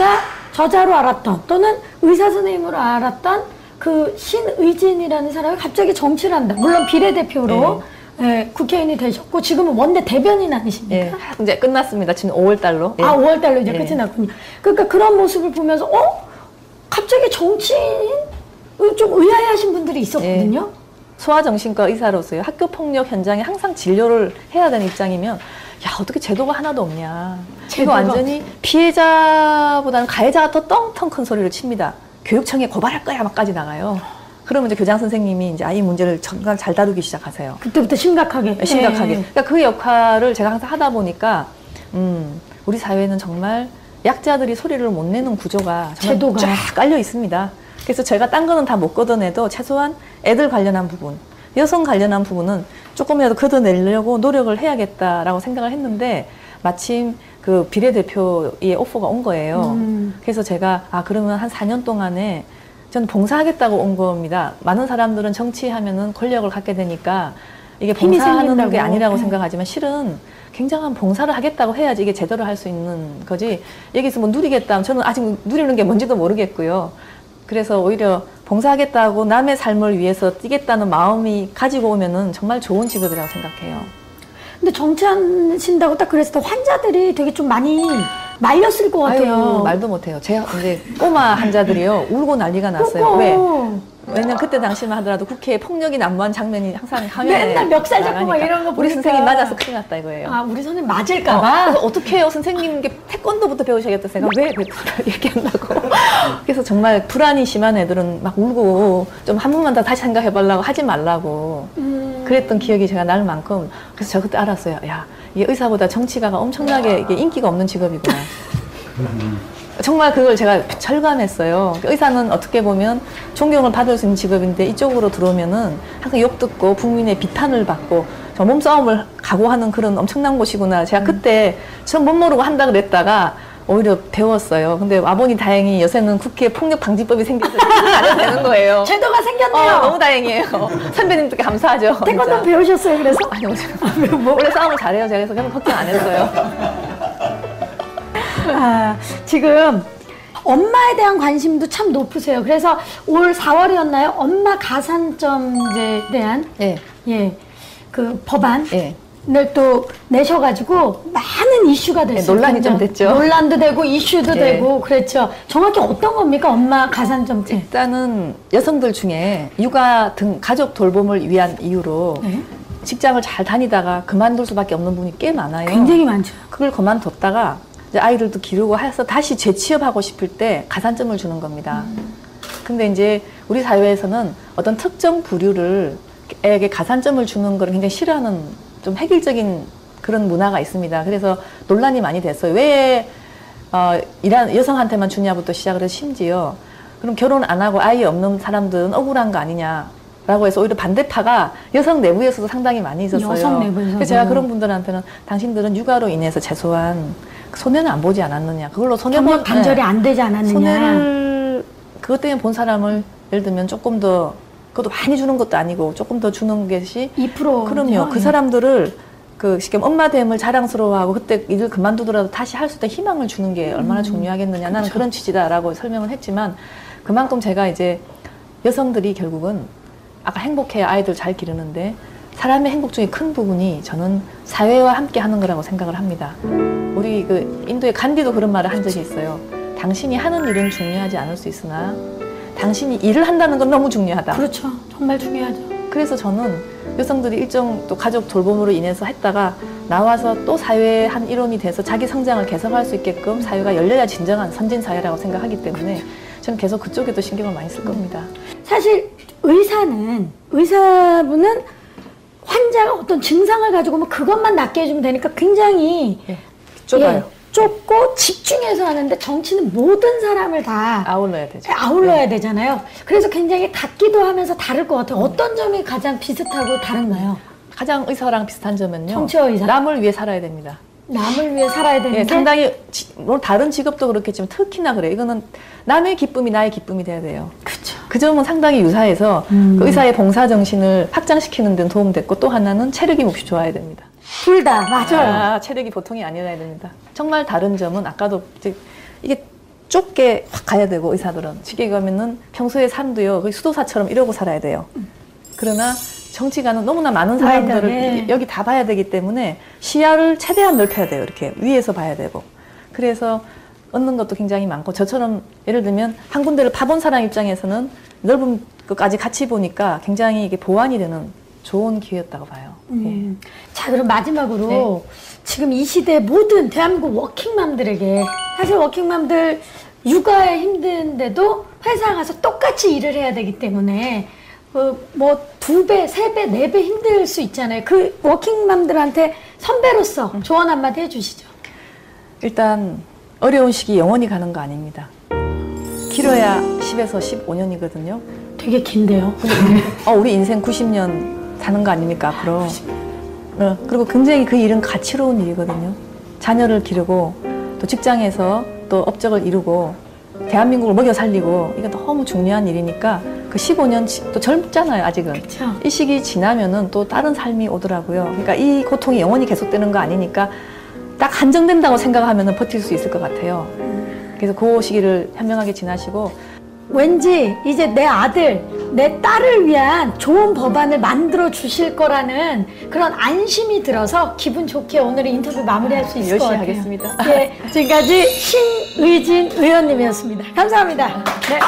제가 저자로 알았던 또는 의사 선생님으로 알았던 그 신의진이라는 사람이 갑자기 정치를 한다. 물론 비례대표로 예, 국회의원이 되셨고 지금은 원내 대변인 아니십니까? 예, 이제 끝났습니다. 지금 5월 달로. 예. 아, 5월 달로 이제 끝이 났군요. 그러니까 그런 모습을 보면서 갑자기 정치인 좀 의아해하신 분들이 있었거든요. 소아정신과 의사로서요. 학교폭력 현장에 항상 진료를 해야 되는 입장이면 야 어떻게 제도가 하나도 없냐. 이거 완전히 피해자보다는 가해자가 더 떵떵 큰 소리를 칩니다. 교육청에 고발할 거야 막까지 나가요. 그러면 이제 교장 선생님이 이제 아이 문제를 정말 잘 다루기 시작하세요. 그때부터 심각하게. 심각하게. 그러니까 그 역할을 제가 항상 하다 보니까 우리 사회는 정말 약자들이 소리를 못 내는 구조가 정말 쫙 깔려 있습니다. 그래서 제가 딴 거는 다 못 걷어내도 최소한 애들 관련한 부분, 여성 관련한 부분은 조금이라도 걷어내려고 노력을 해야겠다라고 생각을 했는데 마침 그 비례대표의 오퍼가 온 거예요. 그래서 제가 그러면 한 4년 동안에 저는 봉사하겠다고 온 겁니다. 많은 사람들은 정치하면은 권력을 갖게 되니까 이게 봉사하는 게 아니라고 생각하지만 실은 굉장한 봉사를 하겠다고 해야지 이게 제대로 할 수 있는 거지. 여기서 뭐 누리겠다 하면 저는 아직 누리는 게 뭔지도 모르겠고요. 그래서 오히려 봉사하겠다고 남의 삶을 위해서 뛰겠다는 마음이 가지고 오면은 정말 좋은 직업이라고 생각해요. 근데 정치하신다고 딱 그랬을 때 환자들이 되게 좀 많이 말렸을 것 같아요. 아유, 말도 못해요. 제가 이제 꼬마 환자들이요 울고 난리가 났어요. 왜? 왜냐면 그때 당시만 하더라도 국회에 폭력이 난무한 장면이 항상 화면에 맨날 멱살 잡고 막 이런 거 보니까 우리 선생님 맞아서 큰일 났다 이거예요. 우리 선생님 맞을까봐? 그래서 어떻게 해요? 선생님께 태권도부터 배우셔야겠다. 제가 왜 베트남을 얘기한다고. 그래서 정말 불안이 심한 애들은 막 울고 좀 한 번만 더 다시 생각해보려고 하지 말라고 그랬던 기억이 제가 날 만큼 그래서 저 그때 알았어요. 야, 이게 의사보다 정치가가 엄청나게 이게 인기가 없는 직업이구나. 정말 그걸 제가 절감했어요. 의사는 어떻게 보면 존경을 받을 수 있는 직업인데 이쪽으로 들어오면은 항상 욕 듣고 국민의 비판을 받고 몸싸움을 각오하는 그런 엄청난 곳이구나. 제가 그때 전 못 모르고 한다 그랬다가 오히려 배웠어요. 근데 와보니 다행히 요새는 국회 폭력방지법이 생겨서 안 되는 거예요. 제도가 생겼네요. 너무 다행이에요. 선배님들께 감사하죠. 태권도 배우셨어요, 그래서? 아니요. 원래 싸움을 잘해요. 제가 그래서 그냥 걱정 안 했어요. 지금 엄마에 대한 관심도 참 높으세요. 그래서 올 4월이었나요? 엄마 가산점에 대한 그 법안을 또 내셔가지고 많은 이슈가 됐어요. 논란이 좀 됐죠. 논란도 되고 이슈도 되고 그랬죠. 정확히 어떤 겁니까? 엄마 가산점제. 일단은 여성들 중에 육아 등 가족 돌봄을 위한 이유로 직장을 잘 다니다가 그만둘 수밖에 없는 분이 꽤 많아요. 굉장히 많죠. 그걸 그만뒀다가 이제 아이들도 기르고 해서 다시 재취업하고 싶을 때 가산점을 주는 겁니다. 근데 이제 우리 사회에서는 어떤 특정 부류에게 가산점을 주는 걸 굉장히 싫어하는 좀 획일적인 그런 문화가 있습니다. 그래서 논란이 많이 됐어요. 왜 일하는 여성한테만 주냐부터 시작을 해서 심지어 그럼 결혼 안 하고 아이 없는 사람들은 억울한 거 아니냐라고 해서 오히려 반대파가 여성 내부에서도 상당히 많이 있었어요. 여성 내부에서도. 그래서 제가 그런 분들한테는 당신들은 육아로 인해서 최소한 손해는 안 보지 않았느냐. 그걸로 경력 단절이 안 되지 않았느냐. 손해를 그것 때문에 본 사람을 예를 들면 조금 더 그것도 많이 주는 것도 아니고 조금 더 주는 것이 2%. 그럼요. 그 사람들을 그 쉽게 엄마됨을 자랑스러워하고 그때 일을 그만두더라도 다시 할 수 있는 희망을 주는 게 얼마나 중요하겠느냐. 나는 그런 취지다라고 설명을 했지만 그만큼 제가 이제 여성들이 결국은 아까 행복해야 아이들 잘 기르는데 사람의 행복 중에 큰 부분이 저는 사회와 함께 하는 거라고 생각을 합니다. 우리 그 인도의 간디도 그런 말을 한 적이 있어요. 당신이 하는 일은 중요하지 않을 수 있으나 당신이 일을 한다는 건 너무 중요하다. 그렇죠. 정말 중요하죠. 그래서 저는 여성들이 일정 또 가족 돌봄으로 인해서 했다가 나와서 또 사회의 한 일원이 돼서 자기 성장을 개선할 수 있게끔 사회가 열려야 진정한 선진 사회라고 생각하기 때문에 저는 계속 그쪽에도 신경을 많이 쓸 겁니다. 사실 의사분은 환자가 어떤 증상을 가지고 뭐 그것만 낫게 해주면 되니까 굉장히 좁아요. 좁고 집중해서 하는데 정치는 모든 사람을 다 아울러야 되죠. 아울러야 되잖아요. 그래서 굉장히 같기도 하면서 다를 것 같아요. 어떤 점이 가장 비슷하고 다른가요? 가장 의사랑 비슷한 점은요. 정치와 의사. 남을 위해 살아야 됩니다. 남을 위해 살아야 되는데 상당히 물론 다른 직업도 그렇겠지만 특히나 그래요. 이거는 남의 기쁨이 나의 기쁨이 돼야 돼요. 그렇죠. 그 점은 상당히 유사해서 그 의사의 봉사 정신을 확장시키는 데는 도움됐고 또 하나는 체력이 몹시 좋아야 됩니다. 둘 다 맞아요. 체력이 보통이 아니라야 됩니다. 정말 다른 점은 아까도 이게 좁게 확 가야 되고 의사들은 쉽게 가면은 평소에 삶도요 거의 수도사처럼 이러고 살아야 돼요. 그러나 정치가는 너무나 많은 사람들을 네. 여기 다 봐야 되기 때문에 시야를 최대한 넓혀야 돼요. 이렇게 위에서 봐야 되고. 그래서 얻는 것도 굉장히 많고 저처럼 예를 들면 한 군데를 파본 사람 입장에서는 넓은 것까지 같이 보니까 굉장히 이게 보완이 되는 좋은 기회였다고 봐요. 예. 자, 그럼 마지막으로 네. 지금 이 시대 모든 대한민국 워킹맘들에게 사실 워킹맘들 육아에 힘든데도 회사 가서 똑같이 일을 해야 되기 때문에 뭐 2배, 3배, 4배 힘들 수 있잖아요. 그 워킹맘들한테 선배로서 조언 한마디 해주시죠. 일단 어려운 시기 영원히 가는 거 아닙니다. 길어야 10에서 15년이거든요. 되게 긴데요. 우리 인생 90년 사는 거 아닙니까, 앞으로. 그리고 굉장히 그 일은 가치로운 일이거든요. 자녀를 기르고, 또 직장에서 또 업적을 이루고, 대한민국을 먹여 살리고, 이건 너무 중요한 일이니까, 그 15년, 또 젊잖아요, 아직은. 그쵸. 이 시기 지나면은 또 다른 삶이 오더라고요. 그러니까 이 고통이 영원히 계속되는 거 아니니까, 딱 한정된다고 생각하면은 버틸 수 있을 것 같아요. 그래서 그 시기를 현명하게 지나시고, 왠지 이제 내 아들, 내 딸을 위한 좋은 법안을 만들어 주실 거라는 그런 안심이 들어서 기분 좋게 오늘 인터뷰 마무리할 수 있을 것 열심히 같아요. 하겠습니다. 네, 지금까지 신의진 의원님이었습니다. 감사합니다. 네.